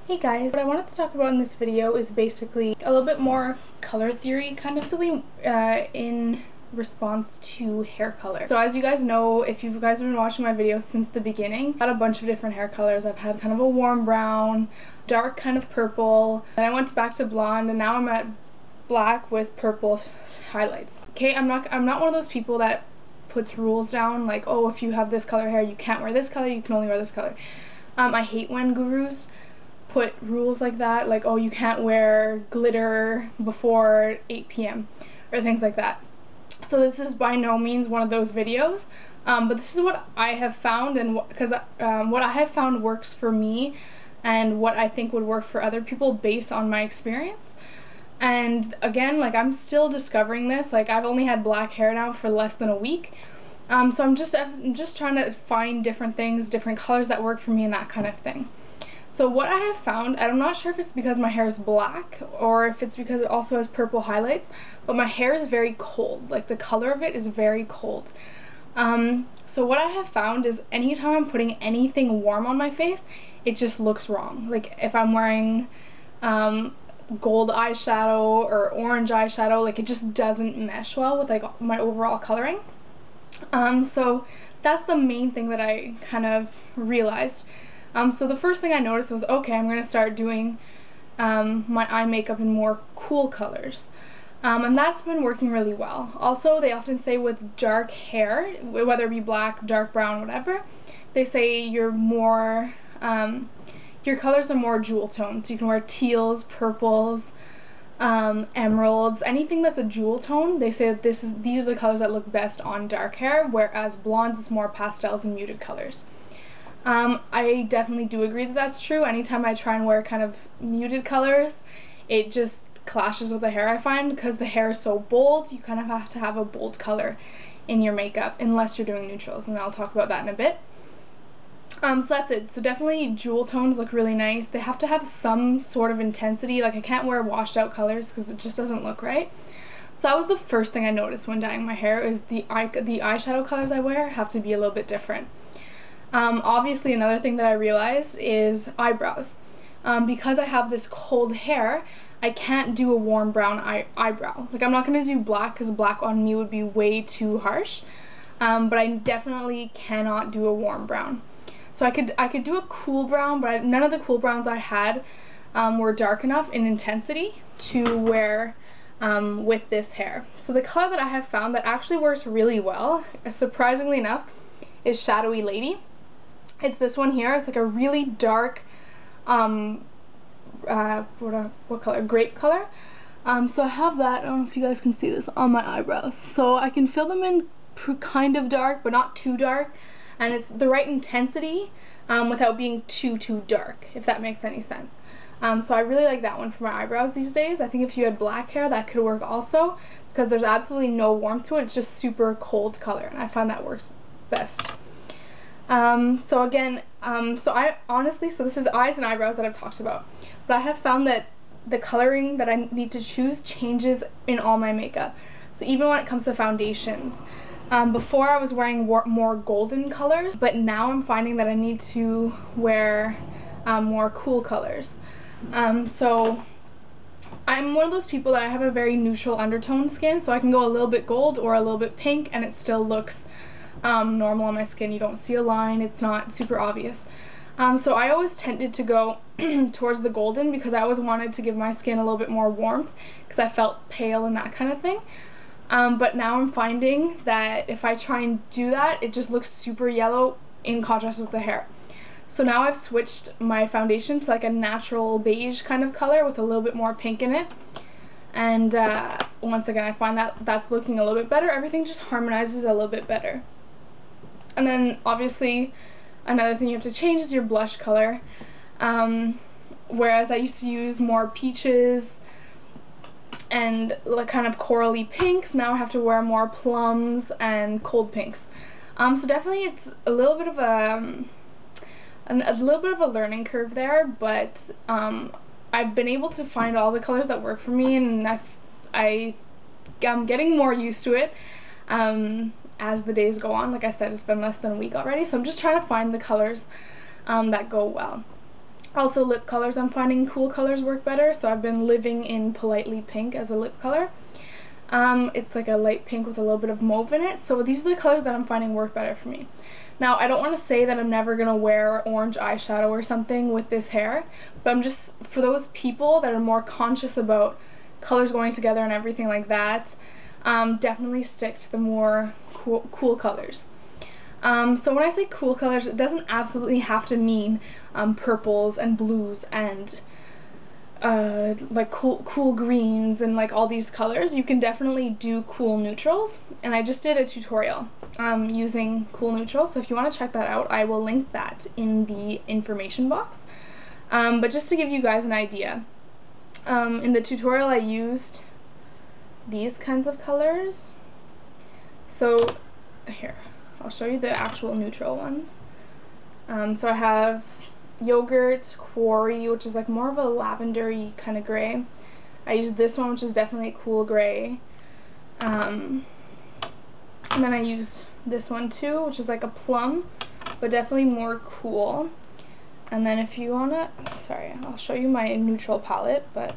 Hey guys, what I wanted to talk about in this video is basically a little bit more color theory, kind of in response to hair color. So as you guys know, if you guys have been watching my videos since the beginning, I've had a bunch of different hair colors. I've had kind of a warm brown, dark kind of purple, then I went back to blonde, and now I'm at black with purple highlights. Okay, I'm not one of those people that puts rules down like, oh, if you have this color hair, you can't wear this color, you can only wear this color. I hate when gurus put rules like that, like, oh, you can't wear glitter before 8 p.m. or things like that. So this is by no means one of those videos, but this is what I have found, and because what I have found works for me and what I think would work for other people based on my experience. And again, like, I'm still discovering this. Like, I've only had black hair now for less than a week, so I'm just trying to find different things, different colors that work for me and that kind of thing. So what I have found, and I'm not sure if it's because my hair is black or if it's because it also has purple highlights, but my hair is very cold. Like, the color of it is very cold. So what I have found is anytime I'm putting anything warm on my face, it just looks wrong. Like, if I'm wearing gold eyeshadow or orange eyeshadow, like, it just doesn't mesh well with like my overall coloring. So that's the main thing that I kind of realized. So the first thing I noticed was, okay, I'm going to start doing my eye makeup in more cool colors. And that's been working really well. Also, they often say with dark hair, whether it be black, dark brown, whatever, they say you're more, your colors are more jewel toned. So you can wear teals, purples, emeralds, anything that's a jewel tone. They say that these are the colors that look best on dark hair, whereas blondes is more pastels and muted colors. I definitely do agree that that's true. Anytime I try and wear kind of muted colors, it just clashes with the hair, I find, because the hair is so bold. You kind of have to have a bold color in your makeup unless you're doing neutrals, and I'll talk about that in a bit. So that's it. So definitely jewel tones look really nice. They have to have some sort of intensity. Like, I can't wear washed out colors because it just doesn't look right. So that was the first thing I noticed when dyeing my hair, is the eyeshadow colors I wear have to be a little bit different. Obviously, another thing that I realized is eyebrows. Because I have this cold hair, I can't do a warm brown eyebrow. Like, I'm not going to do black because black on me would be way too harsh, but I definitely cannot do a warm brown. So I could do a cool brown, but none of the cool browns I had were dark enough in intensity to wear with this hair. So the color that I have found that actually works really well, surprisingly enough, is Shadowy Lady. It's this one here. It's like a really dark, what color? Grape color. So I have that. I don't know if you guys can see this on my eyebrows. So I can fill them in kind of dark, but not too dark, and it's the right intensity without being too dark, if that makes any sense. So I really like that one for my eyebrows these days. I think if you had black hair, that could work also, because there's absolutely no warmth to it. It's just super cold color, and I find that works best. So again, I honestly, so this is eyes and eyebrows that I've talked about, but I have found that the coloring that I need to choose changes in all my makeup. So even when it comes to foundations, before I was wearing more golden colors, but now I'm finding that I need to wear more cool colors. So I'm one of those people that I have a very neutral undertone skin, so I can go a little bit gold or a little bit pink and it still looks normal on my skin. You don't see a line, it's not super obvious. So I always tended to go towards the golden because I always wanted to give my skin a little bit more warmth because I felt pale and that kind of thing. But now I'm finding that if I try and do that, it just looks super yellow in contrast with the hair. So now I've switched my foundation to like a natural beige kind of color with a little bit more pink in it. And once again, I find that that's looking a little bit better. Everything just harmonizes a little bit better. And then obviously another thing you have to change is your blush color. Whereas I used to use more peaches and like kind of corally pinks, now I have to wear more plums and cold pinks. So definitely it's a little bit of a learning curve there, but I've been able to find all the colors that work for me, and I'm getting more used to it as the days go on. Like I said, it's been less than a week already, so I'm just trying to find the colors that go well. Also lip colors, I'm finding cool colors work better, so I've been living in Politely Pink as a lip color. It's like a light pink with a little bit of mauve in it, so these are the colors that I'm finding work better for me. Now, I don't want to say that I'm never going to wear orange eyeshadow or something with this hair, but I'm just, for those people that are more conscious about colors going together and everything like that, definitely stick to the more cool colors. So when I say cool colors, it doesn't absolutely have to mean purples and blues and like cool greens and like all these colors. You can definitely do cool neutrals, and I just did a tutorial using cool neutrals, so if you want to check that out, I will link that in the information box. But just to give you guys an idea, in the tutorial I used these kinds of colors. So here, I'll show you the actual neutral ones. So I have Yogurt, Quarry, which is like more of a lavendery kind of gray. I used this one, which is definitely a cool gray. And then I used this one too, which is like a plum, but definitely more cool. And then if you wanna, sorry, I'll show you my neutral palette, but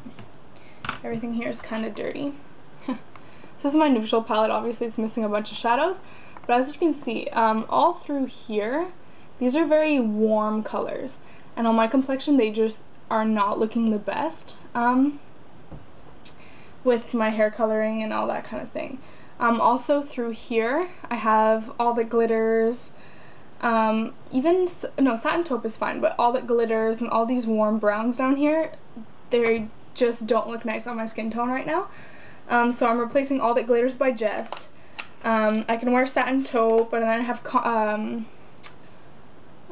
everything here is kind of dirty. This is my neutral palette. Obviously it's missing a bunch of shadows, but as you can see, all through here, these are very warm colors, and on my complexion they just are not looking the best with my hair coloring and all that kind of thing. Also through here I have all the glitters, satin taupe is fine, but all that glitters and all these warm browns down here, they just don't look nice on my skin tone right now. So I'm replacing all that glitters by Just. I can wear satin taupe, and then I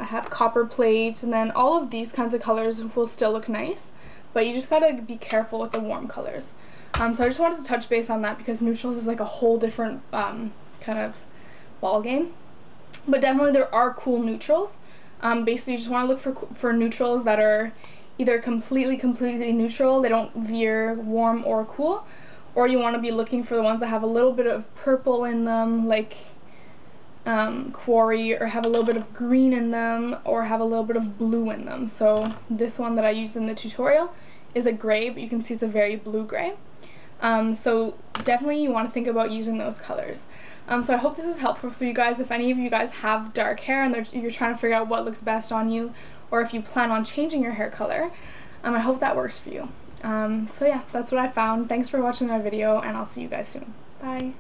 have copper plate, and then all of these kinds of colors will still look nice, but you just gotta be careful with the warm colors. So I just wanted to touch base on that because neutrals is like a whole different kind of ball game. But definitely there are cool neutrals. Basically you just want to look for neutrals that are either completely neutral, they don't veer warm or cool, or you want to be looking for the ones that have a little bit of purple in them, like Quarry, or have a little bit of green in them, or have a little bit of blue in them. So this one that I used in the tutorial is a gray, but you can see it's a very blue gray. So definitely you want to think about using those colors. So I hope this is helpful for you guys. If any of you guys have dark hair and you're trying to figure out what looks best on you, or if you plan on changing your hair color, I hope that works for you. So yeah, that's what I found. Thanks for watching my video, and I'll see you guys soon. Bye!